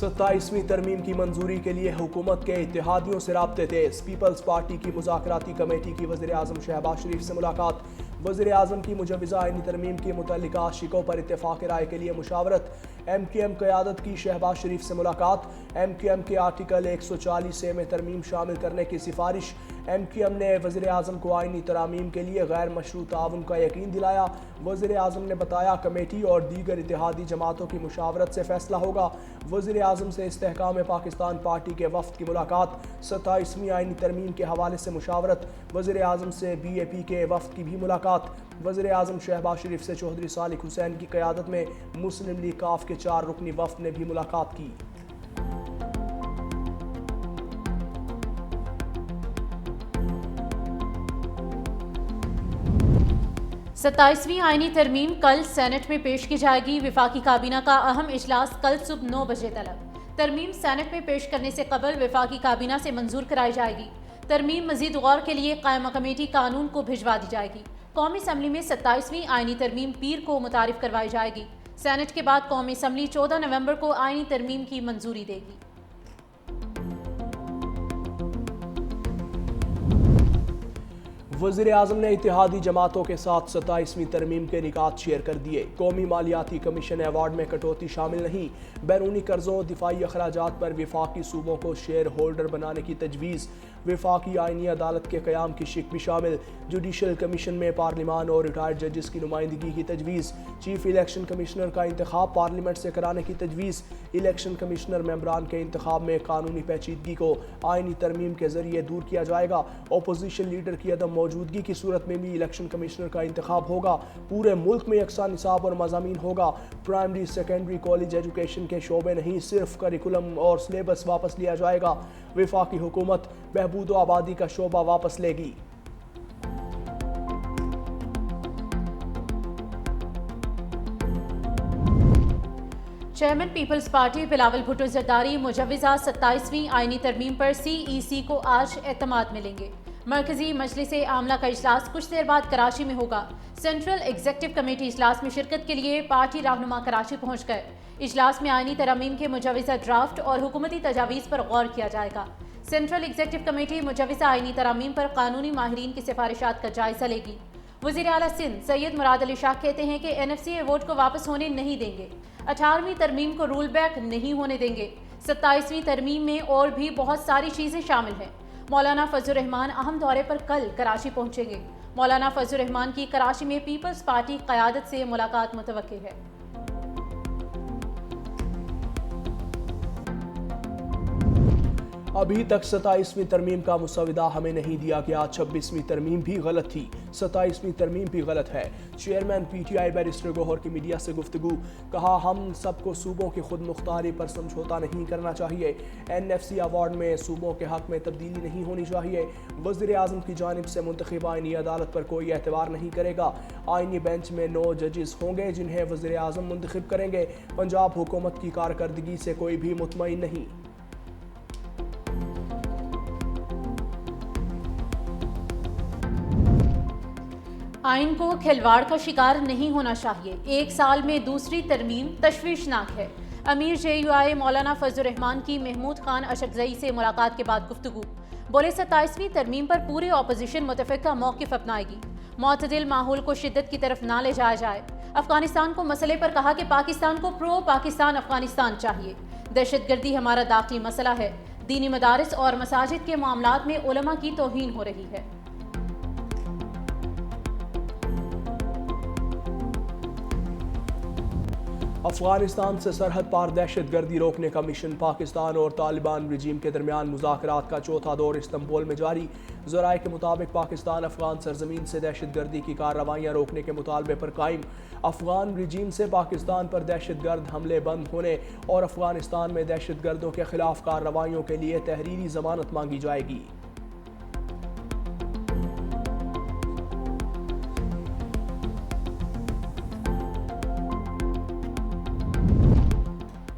27वीं तरमीम की मंजूरी के लिए हुकूमत के इत्तेहादियों से राब्ते तेज। पीपल्स पार्टी की मुज़ाकराती कमेटी की वज़ीर आज़म शहबाज शरीफ से मुलाकात। वज़ीर आज़म की मुजव्वज़ा आईनी तरमीम की मुतल्लिका शिकों पर इत्तेफाक राय के लिए मुशावरत। MQM क़यादत की शहबाज शरीफ से मुलाकात। MQM के आर्टिकल 140A में तरमीम शामिल करने की सिफारिश। MQM ने वज़ीर आज़म को आईनी तरामीम के लिए गैर मशरूत ताउन का यकीन दिलाया। वज़ीर आज़म ने बताया कमेटी और दीगर इत्तेहादी जमातों की मुशावरत से फैसला होगा। वज़ीर आज़म से इस्तेहकाम पाकिस्तान पार्टी के वफ़द की मुलाकात। 27वीं आईनी तरमीम के हवाले से मुशावरत। वज़ीर आज़म से BAP के वफ़द की भी मुलाकात। वज़ीर आज़म शहबाज शरीफ से चौधरी सालिक हुसैन की क़यादत में मुस्लिम लीग काफ के 4 रुकनी वफ़द ने भी मुलाकात की। सत्ताईसवीं आईनी तरमीम कल सेनेट में पेश की जाएगी। विफाकी काबीना का अहम इजलास कल सुबह 9 बजे तलब। तरमीम सेनेट में पेश करने से कबल विफाकी काबीना से मंजूर कराई जाएगी। तरमीम मजीद गौर के लिए कायमा कमेटी कानून को भिजवा दी जाएगी। कौमी असम्बली में 27वीं आईनी तरमीम पीर को मुतारिफ करवाई जाएगी। सेनेट के बाद कौमी असम्बली 14 नवंबर को आईनी तरमीम की मंजूरी देगी। वज़ीर आज़म ने इत्तेहादी जमातों के साथ 27वीं तरमीम के निकात शेयर कर दिए। कौमी मालियाती कमीशन अवार्ड में कटौती शामिल नहीं। बैरूनी कर्जों दिफाई अखराजात पर विफाकी सूबों को शेयर होल्डर बनाने की तजवीज़। विफाकी आईनी अदालत के क़याम की शिक भी शामिल। जुडिशल कमीशन में पार्लिमान और रिटायर्ड जजेस की नुमाइंदगी की तजवीज़। चीफ इलेक्शन कमिश्नर का इंतखाब पार्लियामेंट से कराने की तजवीज़। इलेक्शन कमिश्नर मेंबरान के इंतखाब में कानूनी पेचीदगी को आईनी तरमीम के जरिए दूर किया जाएगा। अपोजिशन लीडर की अदम मौजूदगी की सूरत में भी इलेक्शन कमिश्नर का इंतखाब होगा। पूरे मुल्क में यकसा निसाब और मज़ामीन होगा। प्राइमरी सेकेंडरी कॉलेज एजुकेशन के शोबे नहीं, सिर्फ करिकुलम और सिलेबस वापस लिया जाएगा। विफाकी हुकूमत बहबूद व आबादी का शोबा वापस लेगी। चेयरमैन पीपल्स पार्टी बिलावल भुट्टो जरदारी मुजव्वज़ा 27वीं आईनी तरमीम पर CEC को आज एतमाद मिलेंगे। मरकजी मजलिस आमला का इजलास कुछ देर बाद कराची में होगा। सेंट्रल एग्जीक्यूटिव कमेटी इजलास में शिरकत के लिए पार्टी रहनुमा कराची पहुंच गए। इजलास में आईनी तरमीम के मुजव्वज़ा ड्राफ्ट और हुकूमती तजावीज़ पर गौर किया जाएगा। सेंट्रल एग्जीक्यूटिव कमेटी मुजव्वज़ा आईनी तरमीम पर कानूनी माहिरीन की सिफारिशात का जायजा लेगी। वज़ीर आला सिंध सैयद मुराद अली शाह कहते हैं कि NFCA वोट को वापस होने नहीं देंगे। 18वीं तरमीम को रूल बैक नहीं होने देंगे। 27वीं तरमीम में और भी बहुत सारी चीज़ें शामिल हैं। मौलाना फजल रहमान अहम दौरे पर कल कराची पहुंचेंगे। मौलाना फजल रहमान की कराची में पीपल्स पार्टी क़यादत से मुलाकात मुतवक्की है। अभी तक 27वीं तरमीम का मुसविदा हमें नहीं दिया गया। 26वीं तरमीम भी गलत थी, 27वीं तरमीम भी गलत है। चेयरमैन PTI बैरिस्टर गौहर की मीडिया से गुफ्तगू। कहा हम सबको सूबों की खुद मुख्तारी पर समझौता नहीं करना चाहिए। NFC अवार्ड में सूबों के हक में तब्दीली नहीं होनी चाहिए। वज़ीर आज़म की जानिब से मुंतखब आईनी अदालत पर कोई एतबार नहीं करेगा। आईनी बेंच में 9 जजेस होंगे जिन्हें वज़ीर आज़म मुंतखब करेंगे। पंजाब हुकूमत की कारकर्दगी से कोई भी मुतमईन नहीं। आइन को खिलवाड़ का शिकार नहीं होना चाहिए। 1 साल में दूसरी तरमीम तशवीशनाक है। अमीर JUI मौलाना फजल रहमान की महमूद खान अशरजई से मुलाकात के बाद गुफ्तगू। बोले 27वीं तरमीम पर पूरे अपोजिशन मुतफ़िका मौक़िफ़ अपनाएगी। मुतदिल माहौल को शिद्दत की तरफ ना ले जाया जाए। अफगानिस्तान को मसले पर कहा कि पाकिस्तान को प्रो पाकिस्तान अफगानिस्तान चाहिए। दहशतगर्दी हमारा दाखिली मसला है। दीनी मदारिस और मसाजिद के मामलात में उलमा की तौहीन हो रही है। अफगानिस्तान से सरहद पार दहशतगर्दी रोकने का मिशन। पाकिस्तान और तालिबान रजीम के दरमियान मुज़ाकरात का चौथा दौर इस्तांबुल में जारी। ज़राए के मुताबिक पाकिस्तान अफगान सरजमीन से दहशतगर्दी की कार्रवाइयाँ रोकने के मुतालबे पर कायम। अफगान रजीम से पाकिस्तान पर दहशतगर्द हमले बंद होने और अफगानिस्तान में दहशतगर्दों के खिलाफ कार्रवाइयों के लिए तहरीरी ज़मानत मांगी जाएगी।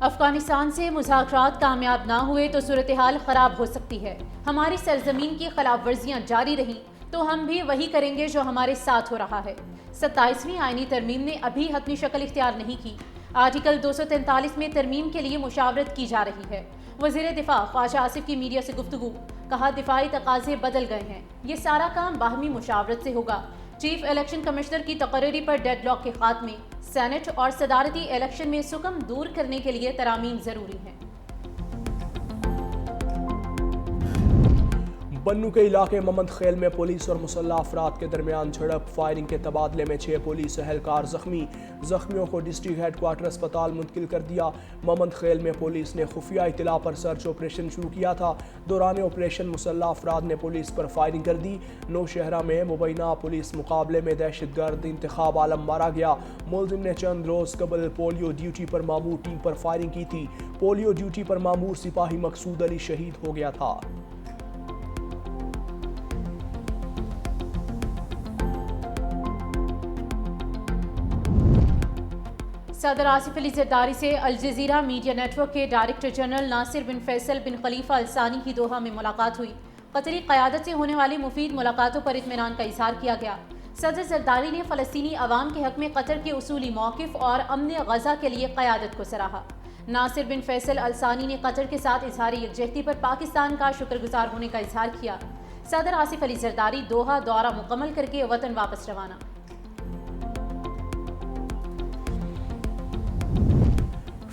अफगानिस्तान से मुज़ाकरात कामयाब ना हुए तो सूरत हाल ख़राब हो सकती है। हमारी सरजमीन की खिलाफ वर्जियाँ जारी रहीं तो हम भी वही करेंगे जो हमारे साथ हो रहा है। 27वीं आईनी तरमीम ने अभी हतमी शक्ल इख्तियार नहीं की। आर्टिकल 243 में तरमीम के लिए मुशावरत की जा रही है। वज़ीर दिफा ख्वाजा आसिफ की मीडिया से गुफ्तगू, कहा दिफाई तकाज़े बदल गए हैं, ये सारा काम बाहमी मुशावरत से होगा। चीफ इलेक्शन कमिश्नर की तकर्री पर डेडलॉक के खात्मे, सेनेट और सदारती इलेक्शन में सुकम दूर करने के लिए तरामीम ज़रूरी हैं। बन्नू के इलाके मोहम्मद खेल में पुलिस और मुसल्लह अफराद के दरमियान झड़प, फायरिंग के तबादले में 6 पुलिस एहलकार जख्मी। जख्मियों को डिस्ट्रिक्ट हेडक्वार्टर अस्पताल मुंतकिल कर दिया। मोहम्मद खेल में पुलिस ने खुफिया इतला पर सर्च ऑपरेशन शुरू किया था। दौरान ऑपरेशन मुसल्लह अफराद ने पुलिस पर फायरिंग कर दी। नौशहरा में मुबैना पुलिस मुकाबले में दहशतगर्द इंतखाब आलम मारा गया। मुलजिम ने चंद रोज कबल पोलियो ड्यूटी पर मामूर टीम पर फायरिंग की थी। पोलियो ड्यूटी पर मामूर सिपाही मकसूद अली शहीद हो गया था। सदर आसिफ अली जरदारी से अल जज़ीरा मीडिया नेटवर्क के डायरेक्टर जनरल नासिर बिन फैसल बिन खलीफा अल सानी की दोहा में मुलाकात हुई। कतरी क़यादत से होने वाली मुफीद मुलाकातों पर इत्मीनान का इज़हार किया गया। सदर जरदारी ने फ़लस्तीनी अवाम के हक़ में कतर के उसूली मौक़िफ़ और अमन गज़ा के लिए क़यादत को सराहा। नासिर बिन फैसल अल सानी ने कतर के साथ इज़हार यकजहती पर पाकिस्तान का शुक्रगुजार होने का इज़हार किया। सदर आसिफ अली जरदारी दोहा दौरा मुकम्मल करके वतन वापस रवाना।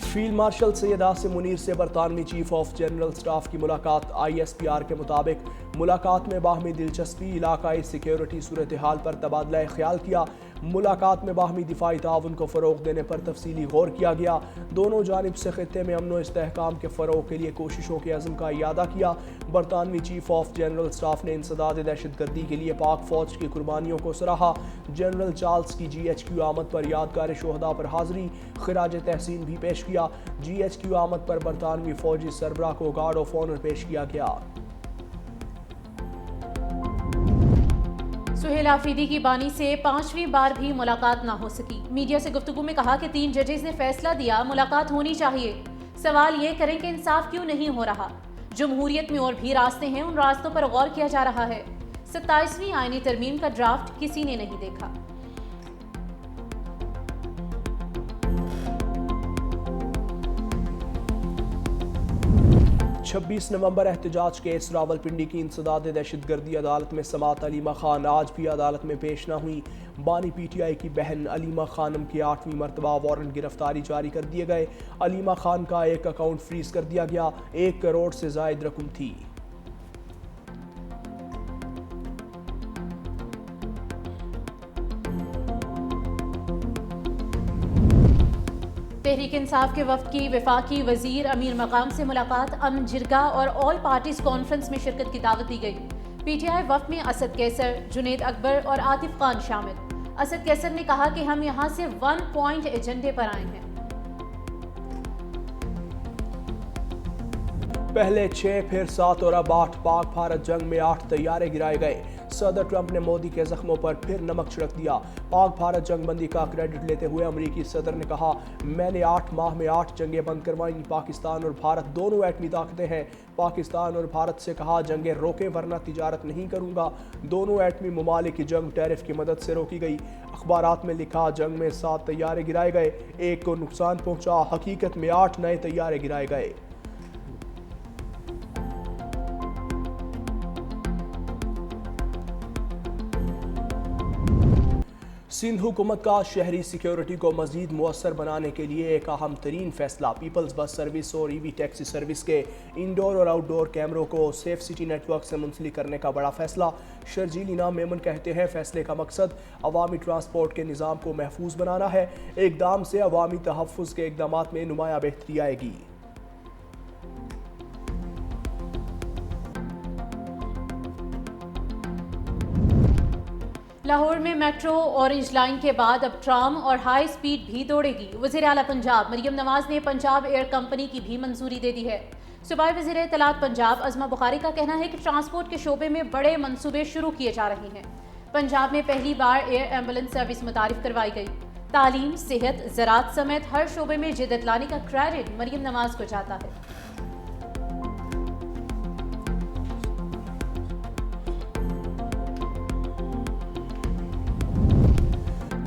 फील्ड मार्शल सैयद आसिम मुनीर से बरतानवी चीफ ऑफ जनरल स्टाफ की मुलाकात। ISPR के मुताबिक मुलाकात में बाहमी दिलचस्पी, इलाकाई सिक्योरिटी सूरत हाल पर तबादला ख्याल किया। मुलाकात में बाहमी दिफाई ताउन को फ़रोग़ देने पर तफसीली गौर किया गया। दोनों जानिब से खित्ते में अमन व इस्तेहकाम के फ़रोग़ के लिए कोशिशों के अज़्म का इयादा किया। बरतानवी चीफ ऑफ जनरल स्टाफ ने इंसदाद दहशतगर्दी के लिए पाक फ़ौज की कुर्बानियों को सराहा। जनरल चार्ल्स की GHQ आमद पर यादगार शोहदा पर हाज़री, खिराज तहसीन भी पेश किया। GHQ आमद पर बरतानवी फ़ौजी सरबराह को गार्ड ऑफ ऑनर पेश किया गया। सुहेल आफरीदी की बानी से 5वीं बार भी मुलाकात ना हो सकी। मीडिया से गुफ्तगू में कहा कि 3 जजेस ने फैसला दिया मुलाकात होनी चाहिए। सवाल ये करें कि इंसाफ क्यों नहीं हो रहा। जमहूरियत में और भी रास्ते हैं, उन रास्तों पर गौर किया जा रहा है। 27वीं आईनी तरमीम का ड्राफ्ट किसी ने नहीं देखा। 26 नवंबर एहतजाज केस रावलपिंडी की इंसदाद दहशतगर्दी अदालत में समात अलीमा खान आज भी अदालत में पेश न हुई। बानी PTI की बहन अलीमा खानम की 8वीं मरतबा वारंट गिरफ्तारी जारी कर दिए गए। अलीमा खान का एक अकाउंट फ्रीज कर दिया गया। 1 करोड़ से जायद रकम थी। तहरीक इंसाफ के वफ्द की वफाकी वजीर अमीर मकाम से मुलाकात, अमन जिरगा और ऑल पार्टीज कॉन्फ्रेंस में शिरकत की दावत दी गई। PTI वफ्द में असद कैसर, जुनेद अकबर और आतिफ खान शामिल। असद कैसर ने कहा कि हम यहाँ से 1 पॉइंट एजेंडे पर आए हैं। पहले 6 फिर 7 और अब 8 पाक भारत जंग में 8 तैयारे गिराए गए। सदर ट्रंप ने मोदी के जख्मों पर फिर नमक छिड़क दिया। पाक भारत जंग बंदी का क्रेडिट लेते हुए अमरीकी सदर ने कहा, मैंने 8 माह में 8 जंगें बंद करवाई। पाकिस्तान और भारत दोनों एटमी ताकतें हैं। पाकिस्तान और भारत से कहा जंगें रोके वरना तिजारत नहीं करूंगा। दोनों एटमी ममालिक की जंग टैरिफ की मदद से रोकी गई। अखबारात में लिखा जंग में 7 तैयारे गिराए गए, 1 को नुकसान पहुंचा। हकीकत में 8 नए तैयारे गिराए गए। सिंध हुकूमत का शहरी सिक्योरिटी को मज़ीद मुअस्सर बनाने के लिए एक अहम तरीन फैसला, पीपल्स बस सर्विस और EV टैक्सी सर्विस के इंडोर और आउटडोर कैमरों को सेफ सिटी नेटवर्क से मुंसलिक करने का बड़ा फैसला। शर्जील इनाम मेमन कहते हैं फैसले का मकसद अवामी ट्रांसपोर्ट के निज़ाम को महफूज बनाना है। इक़दाम से अवामी तहफ़्फ़ुज़ के इक़दामात में नुमाया बेहतरी आएगी। लाहौर में मेट्रो ऑरेंज लाइन के बाद अब ट्राम और हाई स्पीड भी दौड़ेगी। वज़ीर आला पंजाब मरियम नवाज ने पंजाब एयर कंपनी की भी मंजूरी दे दी है। सूबाई वज़ीर इत्तलात पंजाब अज़मा बुखारी का कहना है कि ट्रांसपोर्ट के शोबे में बड़े मंसूबे शुरू किए जा रहे हैं। पंजाब में पहली बार एयर एम्बुलेंस सर्विस मुतारिफ करवाई गई। तालीम, सेहत, ज़राअत समेत हर शोबे में जिद्दत लाने का क्रेडिट मरियम नवाज को जाता है।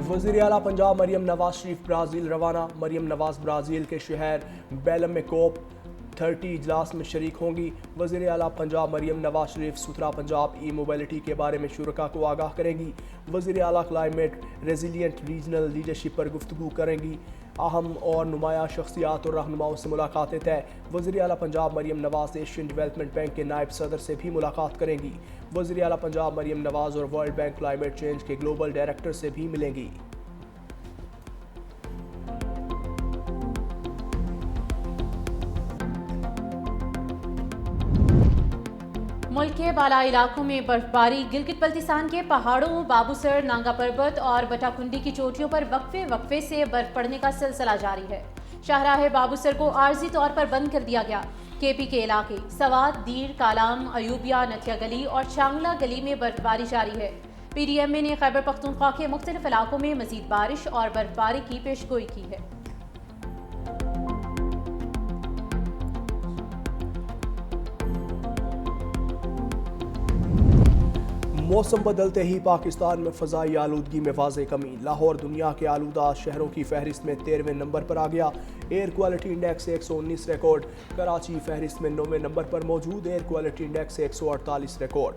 वज़ीर आला पंजाब मरियम नवाज शरीफ ब्राज़ील रवाना। मरियम नवाज ब्राज़ील के शहर बेलम में COP 30 इजलास में शरीक होंगी। वज़ीर आला पंजाब मरियम नवाज शरीफ सुथरा पंजाब मोबिलिटी के बारे में शुरका को आगाह करेंगी। वज़ीर आला क्लाइमेट रेजिलियंट रीजनल लीडरशिप पर गुफ्तगू करेंगी। अहम और नुमाया शख्सियात और रहनुमाओं से मुलाकातें तय। वज़ीर आला Punjab Maryam Nawaz Asian development bank के नायब सदर से भी मुलाकात करेंगी। वज़ीर आला पंजाब मरियम नवाज और वर्ल्ड बैंक क्लाइमेट चेंज के ग्लोबल डायरेक्टर से भी मिलेंगी। मुल्क के बालाई इलाकों में बर्फबारी। गिलगित बल्तिस्तान के पहाड़ों बाबूसर, नांगा पर्वत और बटाकुंडी की चोटियों पर वक्फे से बर्फ पड़ने का सिलसिला जारी है। शाहराह बाबूसर को आर्जी तौर पर बंद कर दिया गया। KP के इलाके सवात, दीर, कालाम, अयूबिया, नथिया गली और चांगला गली में बर्फबारी जारी है। PDMA ने खैबर पख्तूनख्वा के मुख्तलिफ इलाकों में मजीद बारिश और बर्फबारी की पेशगोई की है। मौसम बदलते ही पाकिस्तान में फ़ज़ाई आलूदगी में वाज़ेह कमी। लाहौर दुनिया के आलूदा शहरों की फहरिस्त में 13वें नंबर पर आ गया। एयर क्वालिटी इंडेक्स से 119 रिकॉर्ड। कराची फहरिस्त में 9वें नंबर पर मौजूद। एयर क्वालिटी इंडेक्स से 148 record.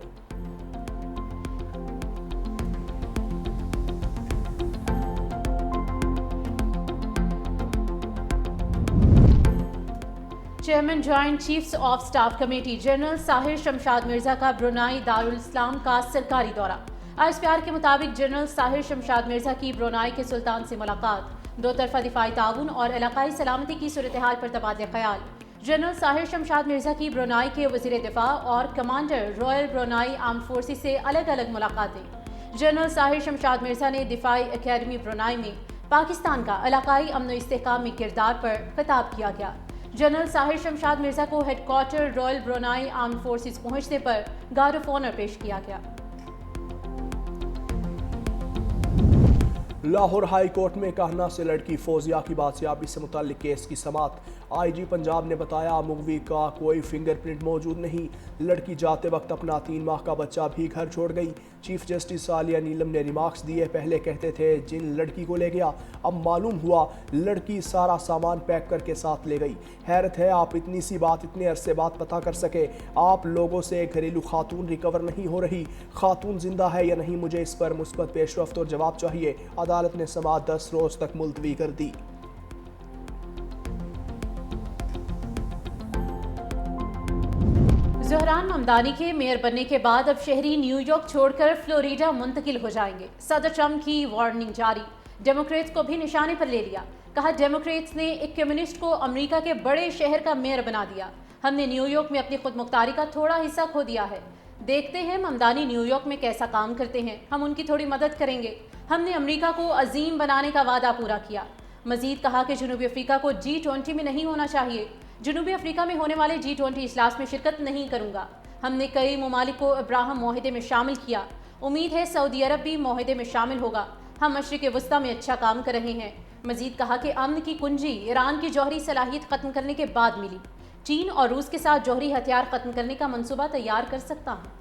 Chairman joint chiefs of staff committee general Sahir Shamshad Mirza का ब्रुनाई दारुल इस्लाम का सरकारी दौरा। ISPR के मुताबिक जनरल साहिर शमशाद मिर्जा की ब्रुनाई के सुल्तान से मुलाकात। दो तरफा दिफाई ताउन और इलाकाई सलामती की सूरत हाल पर तबादला ख्याल। जनरल साहिर शमशाद मिर्जा की ब्रुनाई के वज़ीर दिफा और commander royal Brunei armed forces से अलग अलग मुलाकातें। जनरल साहिर शमशाद मिर्जा ने दिफाई अकेडमी ब्रुनाई में पाकिस्तान का इलाकाई अमन व इस्तेहकाम में किरदार पर खिताब किया गया। जनरल साहिर शमशाद मिर्जा को headquarter royal Brunei armed forces पहुंचने पर गार्ड ऑफ ऑनर पेश किया गया। लाहौर हाई कोर्ट में कहना से लड़की फौजिया की बादशाबी से मुताल्लिक केस की समात। IG पंजाब ने बताया मुगवी का कोई फिंगरप्रिंट मौजूद नहीं। लड़की जाते वक्त अपना 3 माह का बच्चा भी घर छोड़ गई। चीफ जस्टिस आलिया नीलम ने रिमार्क्स दिए। पहले कहते थे जिन लड़की को ले गया, अब मालूम हुआ लड़की सारा सामान पैक करके साथ ले गई। हैरत है आप इतनी सी बात इतने अरसे बाद पता कर सके। आप लोगों से घरेलू खातून रिकवर नहीं हो रही। खातून जिंदा है या नहीं, मुझे इस पर मुस्बत पेशरफ्त और जवाब चाहिए। अदालत ने समाअत 10 रोज तक मुलतवी कर दी। ज़हरान ममदानी के मेयर बनने के बाद अब शहरी न्यूयॉर्क छोड़कर फ्लोरिडा मुंतकिल हो जाएंगे। सदर ट्रंप की वार्निंग जारी। डेमोक्रेट्स को भी निशाने पर ले लिया। कहा डेमोक्रेट्स ने एक कम्युनिस्ट को अमेरिका के बड़े शहर का मेयर बना दिया। हमने न्यूयॉर्क में अपनी खुद मुख्तारी का थोड़ा हिस्सा खो दिया है। देखते हैं ममदानी न्यूयॉर्क में कैसा काम करते हैं, हम उनकी थोड़ी मदद करेंगे। हमने अमेरिका को अजीम बनाने का वादा पूरा किया। मजीद कहा कि जनूबी अफ्रीका को G20 में नहीं होना चाहिए। जनूबी अफ्रीका में होने वाले G20 इजलास में शिरकत नहीं करूंगा। हमने कई ममालिक को अब्राहम मुआहदे में शामिल किया। उम्मीद है सऊदी अरब भी मुआहदे में शामिल होगा। हम मशरिक़ वस्ता में अच्छा काम कर रहे हैं। मजीद कहा कि अमन की कुंजी ईरान की जौहरी सलाहियत ख़त्म करने के बाद मिली। चीन और रूस के साथ जौहरी हथियार ख़त्म करने का मंसूबा तैयार कर सकता हूँ।